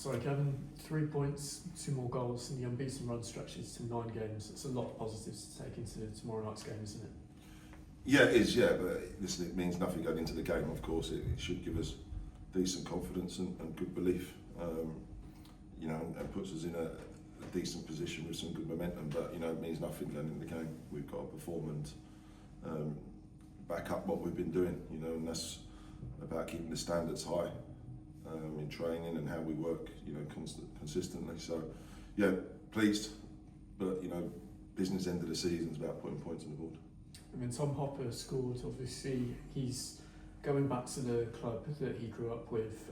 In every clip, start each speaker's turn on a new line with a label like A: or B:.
A: Sorry, Kevin, 3 points, 2 more goals, and the unbeaten run stretches to 9 games. It's a lot of positives to take into tomorrow night's game, isn't it?
B: Yeah, it is, yeah, but listen, it means nothing going into the game, of course. It should give us decent confidence and good belief, and puts us in a decent position with some good momentum, but, it means nothing going into the game. We've got to perform and back up what we've been doing, and that's about keeping the standards high in training and how we work, consistently. So, yeah, pleased, but, business end of the season is about putting points on the board.
A: I mean, Tom Hopper scored, obviously. He's going back to the club that he grew up with.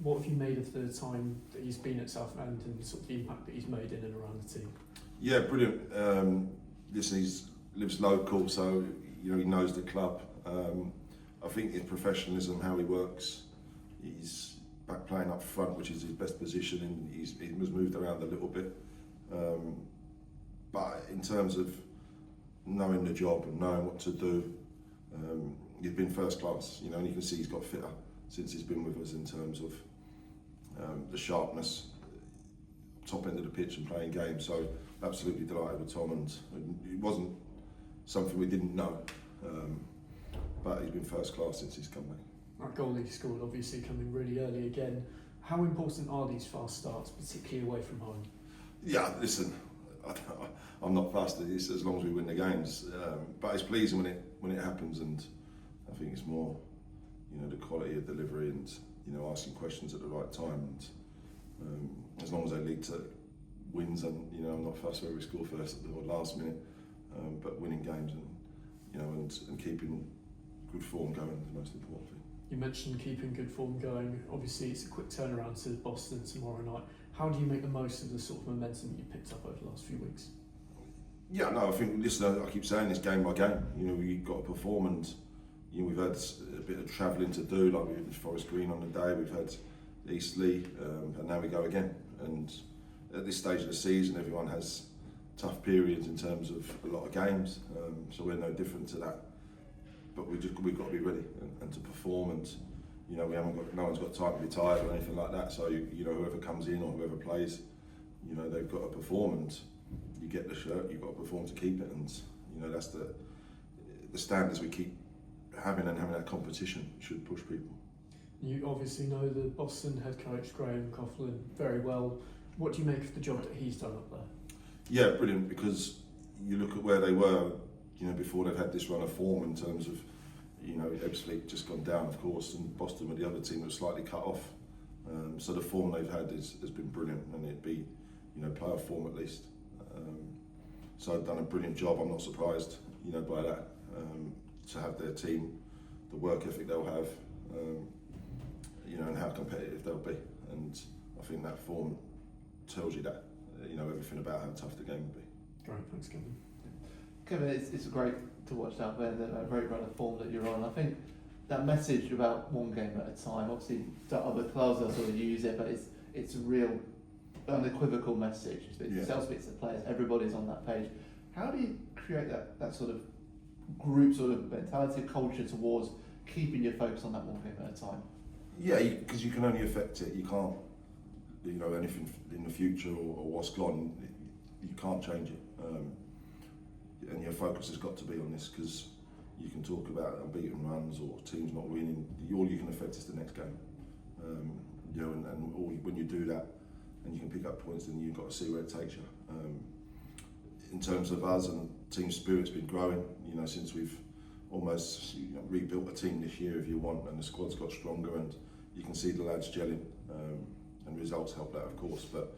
A: What have you made of the time that he's been at Southend and sort of the impact that he's made in and around the team?
B: Yeah, brilliant. Listen, he lives local, so he knows the club. I think his professionalism, how he works, he's back playing up front, which is his best position, and he was moved around a little bit. But in terms of knowing the job and knowing what to do, he's been first class, and you can see he's got fitter since he's been with us in terms of the sharpness, top end of the pitch and playing games. So absolutely delighted with Tom, and it wasn't something we didn't know, but he's been first class since he's come back.
A: That goal he scored, obviously coming really early again. How important are these fast starts, particularly away from home?
B: Yeah, listen, I'm not fussed as long as we win the games, but it's pleasing when it happens, and I think it's more, the quality of delivery and asking questions at the right time, and as long as they lead to wins, and I'm not fussed whether we score first or last minute, but winning games and keeping good form going is the most important thing.
A: You mentioned keeping good form going. Obviously, it's a quick turnaround to Boston tomorrow night. How do you make the most of the sort of momentum that you picked up over the last few weeks?
B: Yeah, no, I think, listen, I keep saying this game by game. We've got to perform, and we've had a bit of travelling to do, like we had Forest Green on the day, we've had Eastleigh, and now we go again. And at this stage of the season, everyone has tough periods in terms of a lot of games, so we're no different to that. But we've got to be ready and to perform, and no one's got time to be tired or anything like that. So whoever comes in or whoever plays, they've got to perform, and you get the shirt, you've got to perform to keep it, and that's the standards we keep having, and having that competition should push people.
A: You obviously know the Boston head coach Graham Coughlin very well. What do you make of the job that he's done up there?
B: Yeah, brilliant, because you look at where they were, before they've had this run of form in terms of, Ebbsfleet just gone down, of course, and Boston were the other team that was slightly cut off. So the form they've had has been brilliant, and it'd be, playoff form at least. So they've done a brilliant job. I'm not surprised, by that. To have their team, the work ethic they'll have, and how competitive they'll be. And I think that form tells you that, everything about how tough the game will be.
A: Great, thanks, Kevin.
C: Kevin, it's great to watch out there, that great run of form that you're on. I think that message about one game at a time, obviously the other clubs will sort of use it, but it's a real unequivocal message. It sells bits to players, everybody's on that page. How do you create that sort of group sort of mentality, culture towards keeping your focus on that one game at a time?
B: Yeah, because you can only affect it. You can't, anything in the future or what's gone, you can't change it. And your focus has got to be on this, because you can talk about unbeaten runs or teams not winning. All you can affect is the next game. When you do that and you can pick up points, then you've got to see where it takes you. In terms of us, and team spirit's been growing, since we've almost rebuilt a team this year, if you want, and the squad's got stronger, and you can see the lads gelling, and results help that, of course, but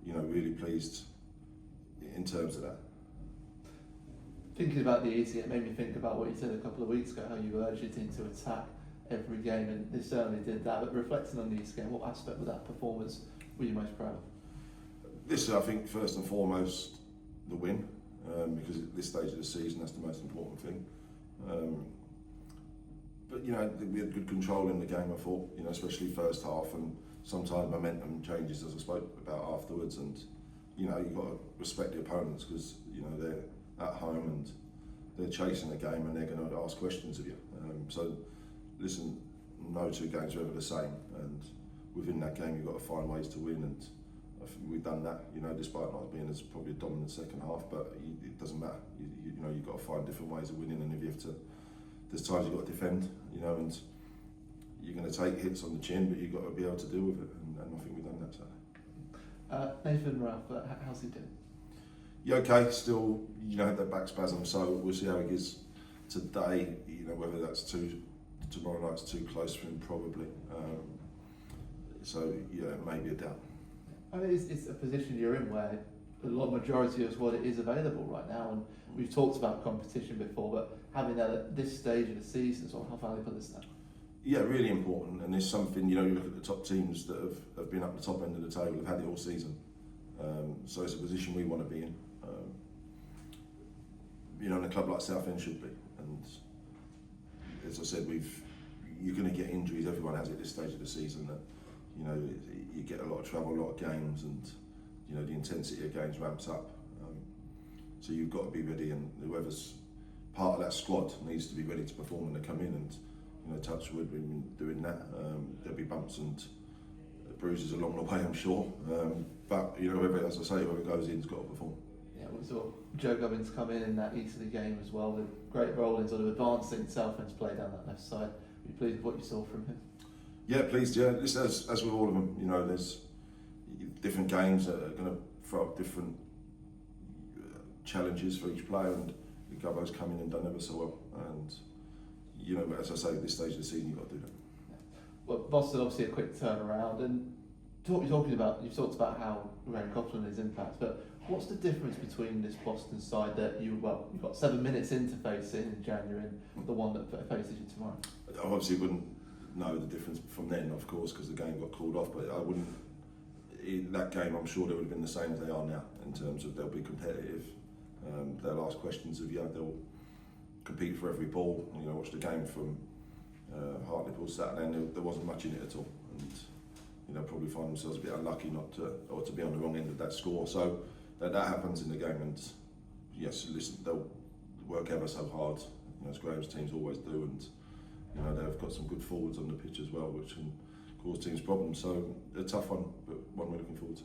B: really pleased in terms of that.
C: Thinking about the eating, it made me think about what you said a couple of weeks ago, how you urged your team to attack every game, and they certainly did that. But reflecting on the East game, what aspect of that performance were you most proud of?
B: Listen, I think first and foremost the win, because at this stage of the season that's the most important thing. But we had good control in the game, I thought, especially first half, and sometimes momentum changes, as I spoke about afterwards, and you've got to respect the opponents, because they're at home and they're chasing the game, and they're going to ask questions of you. So listen, no two games are ever the same, and within that game you've got to find ways to win, and I think we've done that. You know, despite not being as probably a dominant second half, but it doesn't matter. You know, you've got to find different ways of winning, and if you have to, there's times you've got to defend. You know, and you're going to take hits on the chin, but you've got to be able to deal with it, and I think we've done that today.
C: Nathan Ralph, how's he doing?
B: Yeah, okay. Still, you know, had that back spasm, so we'll see how he is today. You know, whether that's tomorrow night's too close for him, probably. So yeah, maybe a doubt.
C: I mean, it's a position you're in where the majority of what it is available right now, and we've talked about competition before, but having that at this stage of the season, sort of how valuable is that?
B: Yeah, really important, and it's something, you know, you look at the top teams that have been up the top end of the table, have had it all season. So it's a position we want to be in. You know, and a club like Southend should be. And as I said, you're going to get injuries. Everyone has it at this stage of the season. That, you know, you get a lot of travel, a lot of games, and you know the intensity of games ramps up. So you've got to be ready, and whoever's part of that squad needs to be ready to perform when they come in. And you know, touch wood, we've been doing that. There'll be bumps and bruises along the way, I'm sure. But you know, whoever, as I say, whoever goes in's got to perform.
C: Yeah, we saw Joe Gubbins come in that Easterly game as well, with great role in sort of advancing Southend's play down that left side. Were you pleased with what you saw from him?
B: Yeah, pleased. Yeah, as with all of them, you know, there's different games that are going to throw up different challenges for each player, and Gubbo's come in and done ever so well. And you know, as I say, at this stage of the season, you've got to do that.
C: Well, Boston obviously a quick turnaround, and you've talked about how Ryan Coughlin his impact, but what's the difference between this Boston side that you've got 7 minutes into facing in January and the one that faces you tomorrow?
B: I obviously wouldn't know the difference from then, of course, because the game got called off, but I wouldn't. In that game, I'm sure they would have been the same as they are now, in terms of they'll be competitive. They'll ask questions of you. They'll compete for every ball. You know, watch the game from Hartlepool Saturday, and there wasn't much in it at all. And you know, probably find themselves a bit unlucky not to be on the wrong end of that score. So that happens in the game, and yes, listen, they'll work ever so hard. You know, as Graham's teams always do, and you know they've got some good forwards on the pitch as well, which can cause teams problems. So a tough one, but one we're looking forward to.